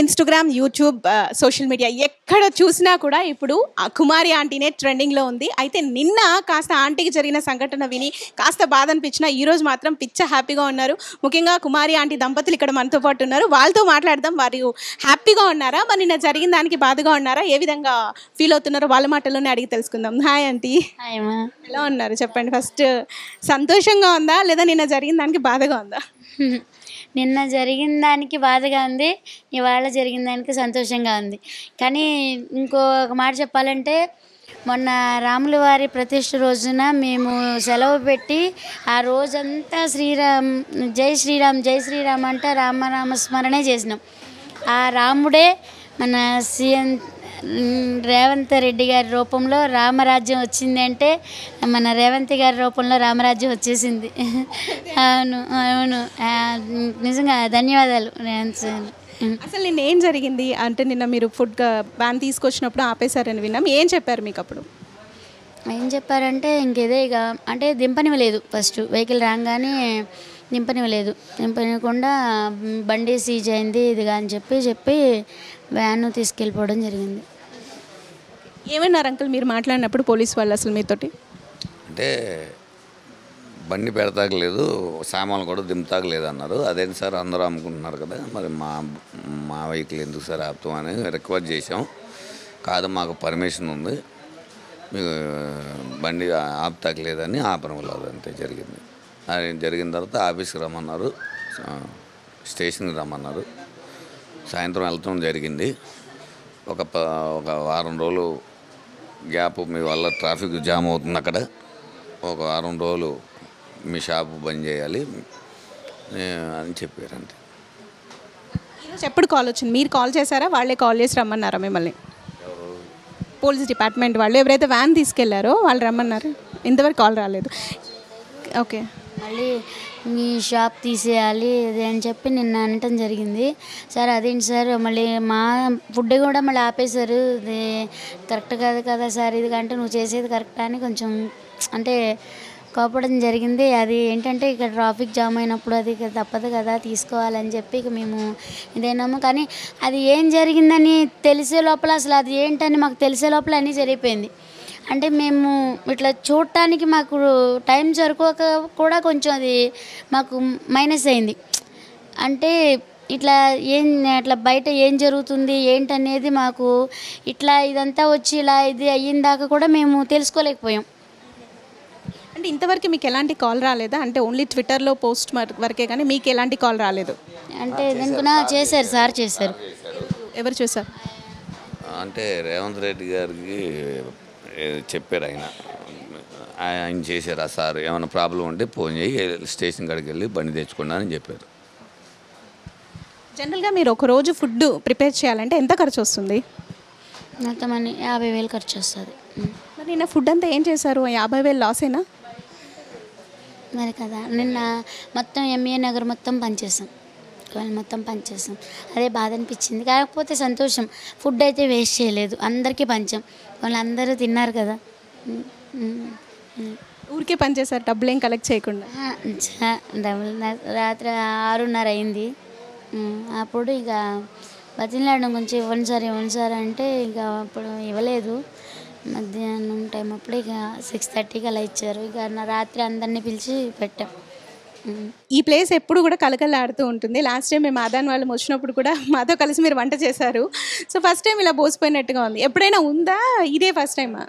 Instagram, YouTube, social media ఎక్కడ చూసినా కూడా ఇప్పుడు ఆ కుమారి ఆంటీనే ట్రెండింగ్లో ఉంది. అయితే నిన్న కాస్త ఆంటీకి జరిగిన సంఘటన విని కాస్త బాధ అనిపించిన ఈరోజు మాత్రం పిచ్చ హ్యాపీగా ఉన్నారు. ముఖ్యంగా కుమారి ఆంటీ దంపతులు ఇక్కడ మనతో పాటు ఉన్నారు. వాళ్ళతో మాట్లాడదాం. వారు హ్యాపీగా ఉన్నారా, మరి నిన్న జరిగిన దానికి బాధగా ఉన్నారా, ఏ విధంగా ఫీల్ అవుతున్నారో వాళ్ళ మాటల్లోనే అడిగి తెలుసుకుందాం. హాయ్ ఆంటీ, ఎలా ఉన్నారు చెప్పండి. ఫస్ట్ సంతోషంగా ఉందా లేదా నిన్న జరిగిన దానికి బాధగా ఉందా? నిన్న జరిగిన దానికి బాధగా ఉంది, ఇవాళ జరిగిన దానికి సంతోషంగా ఉంది. కానీ ఇంకొక మాట చెప్పాలంటే, మొన్న రాముల వారి ప్రతిష్ఠ రోజున మేము సెలవు పెట్టి ఆ రోజంతా జై శ్రీరామ్ జై శ్రీరామ్ అంటే రామనామస్మరణే చేసినాం. ఆ రాముడే మన సీఎం రేవంత్ రెడ్డి గారి రూపంలో రామరాజ్యం వచ్చింది అంటే మన రేవంత్ గారి రూపంలో రామరాజ్యం వచ్చేసింది. అవును అవును, నిజంగా ధన్యవాదాలు రేవంత్ సార్. అసలు నిన్న ఏం జరిగింది అంటే, నిన్న మీరు ఫుడ్ బ్యాన్ తీసుకొచ్చినప్పుడు ఆపేశారని విన్నాం. ఏం చెప్పారు మీకు అప్పుడు? ఏం చెప్పారంటే ఇంకేదే ఇక అంటే దింపనివ్వలేదు. ఫస్ట్ వెహికల్ రాగానే దింపనివ్వకుండా బండి సీజ్ అయింది ఇదిగా అని చెప్పి వ్యాన్ తీసుకెళ్ళిపోవడం జరిగింది. ఏమన్నారు అంకుల్ మీరు మాట్లాడినప్పుడు పోలీస్ వాళ్ళు అసలు మీతోటి? అంటే బండి పెడతాకలేదు, సామాన్లు కూడా దింపుతాకలేదు అన్నారు. అదేంటి సార్ అందరూ అమ్ముకుంటున్నారు కదా, మరి మా వెహికల్ ఎందుకు సార్ ఆపుతామని రిక్వెస్ట్ చేసాం. కాదు మాకు పర్మిషన్ ఉంది, మీకు బండి ఆపుతాకలేదని ఆపడం లేదు, అంతే జరిగింది. అది జరిగిన తర్వాత ఆఫీస్కి రమ్మన్నారు, స్టేషన్కి రమ్మన్నారు. సాయంత్రం వెళ్తాం జరిగింది. ఒక వారం రోజులు గ్యాప్ మీ వల్ల ట్రాఫిక్ జామ్ అవుతుంది అక్కడ, ఒక వారం రోజులు మీ షాపు బంద్ చేయాలి అని చెప్పారు. అంతే. ఈరోజు ఎప్పుడు కాల్ వచ్చింది? మీరు కాల్ చేశారా, వాళ్ళే కాల్ చేసి రమ్మన్నారా మిమ్మల్ని? పోలీస్ డిపార్ట్మెంట్ వాళ్ళు ఎవరైతే వ్యాన్ తీసుకెళ్లారో వాళ్ళు రమ్మన్నారు. ఇంతవరకు కాల్ రాలేదు. ఓకే, మళ్ళీ మీ షాప్ తీసేయాలి అది అని చెప్పి నిన్న అనటం జరిగింది. సార్ అదేంటి సార్ మళ్ళీ మా ఫుడ్ కూడా మళ్ళీ ఆపేశారు, ఇది కరెక్ట్ కాదు కదా సార్, ఇది అంటే నువ్వు చేసేది కరెక్టా అని కొంచెం అంటే కోపడం జరిగింది. అది ఏంటంటే ఇక్కడ ట్రాఫిక్ జామ్ అయినప్పుడు అది తప్పదు కదా తీసుకోవాలని చెప్పి ఇక మేము ఇదేనాము. కానీ అది ఏం జరిగిందని తెలిసే లోపల అసలు అది ఏంటని మాకు తెలిసే లోపల అన్నీ జరిగిపోయింది. అంటే మేము ఇట్లా చూడటానికి మాకు టైం సరిపోక కూడా కొంచెం అది మాకు మైనస్ అయింది. అంటే ఇట్లా అట్లా బయట ఏం జరుగుతుంది ఏంటనేది మాకు ఇట్లా ఇదంతా వచ్చి ఇలా ఇది అయ్యిందాకా కూడా మేము తెలుసుకోలేకపోయాం. అంటే ఇంతవరకు మీకు ఎలాంటి కాల్ రాలేదా? అంటే ఓన్లీ ట్విట్టర్లో పోస్ట్ వరకే కానీ మీకు ఎలాంటి కాల్ రాలేదు? అంటే దీనికన్నా చేశారు, సార్ చేశారు. ఎవరు చూసారు? అంటే రేవంత్ రెడ్డి గారికి చెప్పారు, ఆయన చేశారు. సార్ ఏమైనా ప్రాబ్లం ఉంటే ఫోన్ చేయి, స్టేషన్ కాడికి వెళ్ళి బండి తెచ్చుకున్నా అని చెప్పారు. జనరల్గా మీరు ఒక రోజు ఫుడ్ ప్రిపేర్ చేయాలంటే ఎంత ఖర్చు వస్తుంది? మొత్తం 50,000 ఖర్చు వస్తుంది. మరి నిన్న ఫుడ్ అంతా ఏం చేశారు? 50,000 లాసేనా మరి కదా. నిన్న మొత్తం ఎంఏ నగర్ మొత్తం పనిచేసాం, అదే బాధ అనిపించింది. కాకపోతే సంతోషం, ఫుడ్ అయితే వేస్ట్ చేయలేదు, అందరికీ పంచాం, వాళ్ళందరూ తిన్నారు కదా. ఊరికే పనిచేశారు, డబ్బులు ఏం కలెక్ట్ చేయకుండా? డబ్బులు రాత్రి 6:30 అయింది. అప్పుడు ఇక బతిలాడడం కొంచెం ఇవ్వండి సార్ అంటే ఇక అప్పుడు ఇవ్వలేదు. మధ్యాహ్నం టైం అప్పుడు ఇక 6:30కి అలా ఇచ్చారు. ఇక రాత్రి అందరినీ పిలిచి పెట్టాం. ఈ ప్లేస్ ఎప్పుడు కూడా కలకలాడుతూ ఉంటుంది. లాస్ట్ టైం మేము ఆదాన్ వాళ్ళు వచ్చినప్పుడు కూడా మాతో కలిసి మీరు వంట చేశారు. సో ఫస్ట్ టైం ఇలా బోసిపోయినట్టుగా ఉంది. ఎప్పుడైనా ఉందా, ఇదే ఫస్ట్ టైమా?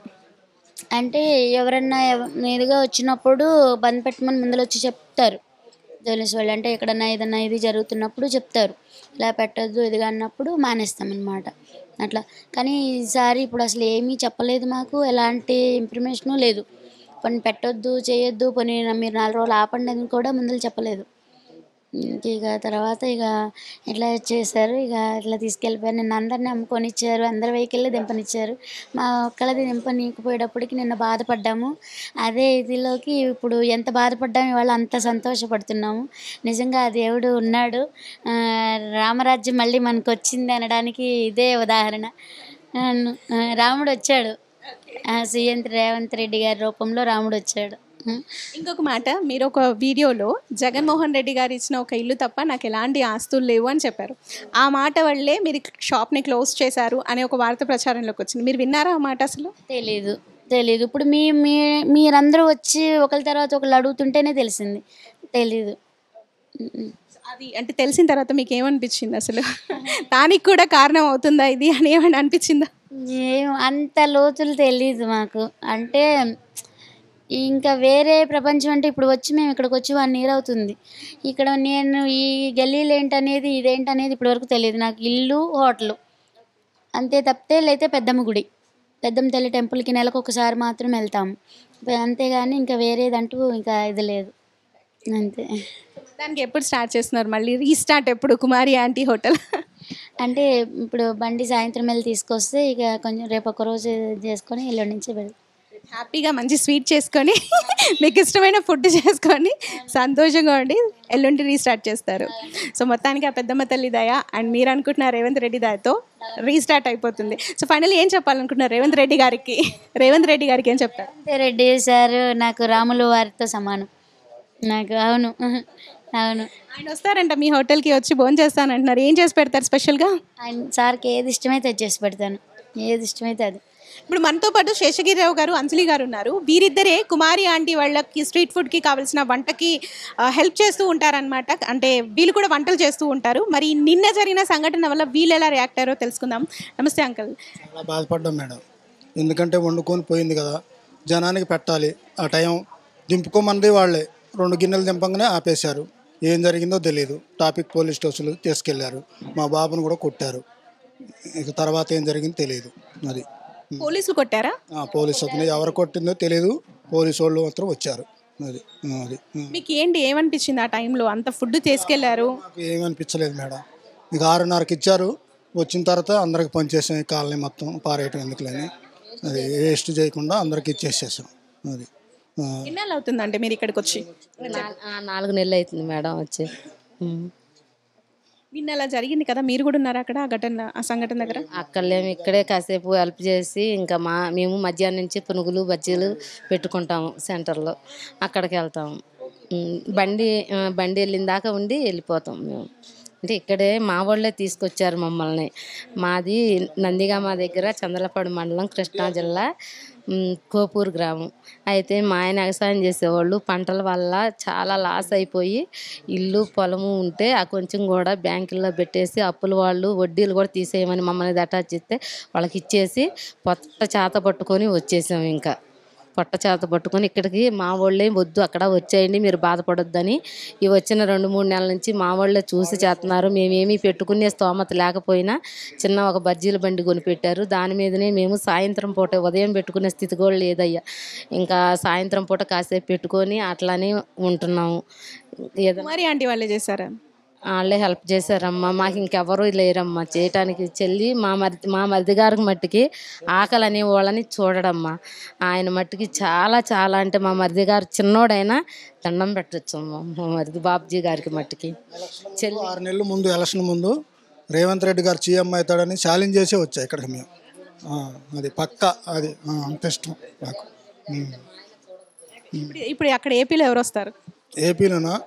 అంటే ఎవరన్నా మీదుగా వచ్చినప్పుడు బంద్ పెట్టమని ముందర వచ్చి చెప్తారు పోలీసు వాళ్ళు. అంటే ఎక్కడన్నా ఏదన్నా ఇది జరుగుతున్నప్పుడు చెప్తారు, ఇలా పెట్టద్దు ఇదిగా అన్నప్పుడు మానేస్తామన్నమాట అట్లా. కానీ ఈసారి ఇప్పుడు అసలు ఏమీ చెప్పలేదు, మాకు ఎలాంటి ఇన్ఫర్మేషను లేదు. పని పెట్టొద్దు చేయొద్దు, పని మీరు 4 రోజులు ఆపండి అని కూడా ముందు చెప్పలేదు. ఇక తర్వాత ఇక ఇట్లా చేశారు, ఇక ఇట్లా తీసుకెళ్ళిపోయారు. నిన్న అందరినీ అమ్ముకొని ఇచ్చారు, అందరి వెహికల్లే దింపనిచ్చారు. మా ఒక్కళ్ళది దింపనీకపోయేటప్పటికి నిన్న బాధపడ్డాము. అదే ఇదిలోకి ఇప్పుడు ఎంత బాధపడ్డాము, ఇవాళ అంత సంతోషపడుతున్నాము. నిజంగా ఆ దేవుడు ఉన్నాడు, రామరాజ్యం మళ్ళీ మనకు వచ్చింది అనడానికి ఇదే ఉదాహరణ. రాముడు వచ్చాడు, సీఎం రేవంత్ రెడ్డి గారి రూపంలో రాముడు వచ్చాడు. ఇంకొక మాట, మీరు ఒక వీడియోలో జగన్మోహన్ రెడ్డి గారు ఇచ్చిన ఒక ఇల్లు తప్ప నాకు ఎలాంటి ఆస్తులు లేవు అని చెప్పారు. ఆ మాట వల్లే మీరు షాప్ని క్లోజ్ చేశారు అనే ఒక వార్త ప్రచారంలోకి వచ్చింది. మీరు విన్నారా ఆ మాట అసలు? తెలీదు తెలీదు. ఇప్పుడు మీరందరూ వచ్చి ఒకరి తర్వాత ఒకళ్ళు అడుగుతుంటేనే తెలిసింది. తెలీదు. అది అంటే తెలిసిన తర్వాత మీకు ఏమనిపించింది అసలు? దానికి కూడా కారణం అవుతుందా ఇది అని ఏమైనా అనిపించిందా? ఏం అంత లోతులు తెలీదు మాకు. అంటే ఇంకా వేరే ప్రపంచం అంటే ఇప్పుడు వచ్చి మేము ఇక్కడికి వచ్చి 1 year అవుతుంది. ఇక్కడ నేను ఈ గల్లీలు ఏంటనేది ఇదేంటనేది ఇప్పటివరకు తెలియదు. నాకు ఇల్లు, హోటలు అంతే తప్పితే, లేతే పెద్దమ్మ గుడి, పెద్దమ్మ తల్లి టెంపుల్కి నెలకు ఒకసారి మాత్రం వెళ్తాము. అంతేగాని ఇంకా వేరేదంటూ ఇంకా ఇది లేదు. అంతే. దానికి ఎప్పుడు స్టార్ట్ చేస్తున్నారు మళ్ళీ? రీస్టార్ట్ ఎప్పుడు కుమారి ఆంటీ హోటల్? అంటే ఇప్పుడు బండి సాయంత్రం వెళ్ళి తీసుకొస్తే ఇక కొంచెం రేపు ఒక రోజు చేసుకొని ఎల్లుండి నుంచి వెళ్తాం. హ్యాపీగా మంచి స్వీట్ చేసుకొని మీకు ఇష్టమైన ఫుడ్ చేసుకొని సంతోషంగా ఉండి ఎల్లుండి రీస్టార్ట్ చేస్తారు. సో మొత్తానికి ఆ పెద్దమ్మ తల్లి దయ అండ్ మీరు అనుకుంటున్న రేవంత్ రెడ్డి దయతో రీస్టార్ట్ అయిపోతుంది. సో ఫైనల్లీ ఏం చెప్పాలనుకుంటున్నారు రేవంత్ రెడ్డి గారికి? రేవంత్ రెడ్డి గారికి ఏం చెప్తారు? రెడ్డి సార్ నాకు రాములు వారితో సమానం నాకు. అవును అవును. ఆయన వస్తారంట మీ హోటల్కి, వచ్చి భోజనం చేస్తానంటున్నారు. ఏం చేసి పెడతారు స్పెషల్గా? ఆయన సార్కి ఏది ఇష్టమైతే అది చేసి పెడతాను, ఏది ఇష్టమైతే అది. ఇప్పుడు మనతో పాటు శేషగిరిరావు గారు, అంజలి గారు ఉన్నారు. వీరిద్దరే కుమారి ఆంటీ వాళ్ళకి స్ట్రీట్ ఫుడ్కి కావాల్సిన వంటకి హెల్ప్ చేస్తూ ఉంటారనమాట. అంటే వీళ్ళు కూడా వంటలు చేస్తూ ఉంటారు. మరి నిన్న జరిగిన సంఘటన వల్ల వీళ్ళు ఎలా రియాక్ట్ అయ్యారో తెలుసుకుందాం. నమస్తే అంకల్. చాలా బాధపడ్డాం మేడం, ఎందుకంటే వండుకొని పోయింది కదా, జనానికి పెట్టాలి. ఆ టైం దింపుకోమన్నది వాళ్ళే, 2 గిన్నెలు దింపంగానే ఆపేశారు. ఏం జరిగిందో తెలియదు. టాపిక్ పోలీస్ స్టేషన్లో తీసుకెళ్లారు. మా బాబును కూడా కొట్టారు. ఇక తర్వాత ఏం జరిగిందో తెలియదు. అది పోలీసులు కొట్టారా? పోలీసు అతను ఎవరు కొట్టిందో తెలియదు, పోలీసు వాళ్ళు మాత్రం వచ్చారు. అది అది మీకు ఏంటి ఏమనిపించింది ఆ టైంలో? అంత ఫుడ్ తీసుకెళ్లారు. నాకు ఏమనిపించలేదు మేడం. ఇక 6:30కి ఇచ్చారు. వచ్చిన తర్వాత అందరికి పనిచేసాం. ఈ కాలనీ మొత్తం పారేయటం ఎందుకులేని అది వేస్ట్ చేయకుండా అందరికి ఇచ్చేసేసాం. అది ఎన్నాళ్ళు అవుతుందంటే మీరు ఇక్కడికి వచ్చి? 4 నెలలు అవుతుంది మేడం వచ్చి. నిన్న అలా జరిగింది కదా, మీరు కూడా ఉన్నారు అక్కడ ఆ సంఘటన దగ్గర? అక్కడలేము, ఇక్కడే కాసేపు హెల్ప్ చేసి ఇంకా మేము మధ్యాహ్నం నుంచి పునుగులు బజ్జీలు పెట్టుకుంటాము సెంటర్లో, అక్కడికి వెళ్తాము. బండి వెళ్ళిన దాకా ఉండి వెళ్ళిపోతాం మేము. అంటే ఇక్కడే మా వాళ్ళే తీసుకొచ్చారు మమ్మల్ని. మాది నందిగామ దగ్గర చంద్రలపాడు మండలం, కృష్ణా జిల్లా, కోపూరు గ్రామం. అయితే మా ఆయన వ్యవసాయం చేసేవాళ్ళు. పంటల వల్ల చాలా లాస్ అయిపోయి ఇల్లు పొలము ఉంటే ఆ కొంచెం కూడా బ్యాంకుల్లో పెట్టేసి అప్పుల వాళ్ళు వడ్డీలు కూడా తీసేయమని మమ్మల్ని అటాచ్ చేస్తే వాళ్ళకి ఇచ్చేసి పొట్ట చేత పట్టుకొని వచ్చేసాం. ఇంకా పొట్ట చేత పట్టుకొని ఇక్కడికి మా వాళ్ళే వద్దు అక్కడ వచ్చేయండి మీరు బాధపడొద్దని, ఈ వచ్చిన 2-3 నెలల నుంచి మా వాళ్ళే చూసి చేస్తున్నారు. మేమేమీ పెట్టుకునే స్తోమత లేకపోయినా చిన్న ఒక బజ్జీల బండి కొనిపెట్టారు. దాని మీదనే మేము సాయంత్రం పూట, ఉదయం పెట్టుకునే స్థితి కూడా లేదయ్యా. ఇంకా సాయంత్రం పూట కాసేపు పెట్టుకొని అట్లానే ఉంటున్నాము. కుమారి ఆంటీ వాళ్ళే చేశారా? వాళ్ళే హెల్ప్ చేశారమ్మా. మాకు ఇంకెవరూ లేరమ్మా చేయటానికి. చెల్లి మా మరిది గారికి మట్టికి ఆకలి అనే వాళ్ళని చూడడమ్మా. ఆయన మట్టికి చాలా చాలా అంటే మా మరిది గారు చిన్నోడైనా దండం పెట్టచ్చు అమ్మా. మా మరిది బాబ్జీ గారికి మట్టికి. చెల్లి 6 నెలల ముందు ఎలక్షన్ ముందు రేవంత్ రెడ్డి గారు సీఎం అవుతాడని ఛాలెంజ్ చేసే వచ్చాయి ఇక్కడికి మేము. అది పక్క, అది అంత ఇష్టం నాకు. ఇప్పుడు అక్కడ ఏపీలో ఎవరు వస్తారు? ఏపీలోనా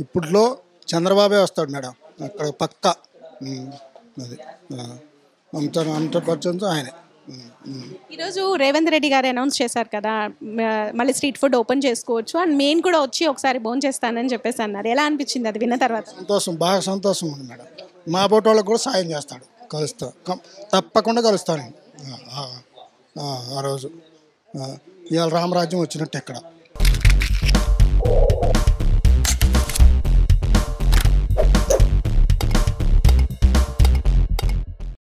ఇప్పట్లో చంద్రబాబే వస్తాడు మేడం, అక్కడ పక్క. అది అంత 100% ఆయనే. ఈరోజు రేవంత్ రెడ్డి గారు అనౌన్స్ చేశారు కదా, మళ్ళీ స్ట్రీట్ ఫుడ్ ఓపెన్ చేసుకోవచ్చు అండ్ మెయిన్ కూడా వచ్చి ఒకసారి భోజనం చేస్తానని చెప్పేసి అన్నారు. ఎలా అనిపించింది అది విన్న తర్వాత? సంతోషం, బాగా సంతోషం ఉంది మేడం. మా బోట్ వాళ్ళకి కూడా సాయం చేస్తాడు, కలుస్తా, తప్పకుండా కలుస్తాను ఆ రోజు. ఇవాళ రామరాజ్యం వచ్చినట్టు ఇక్కడ.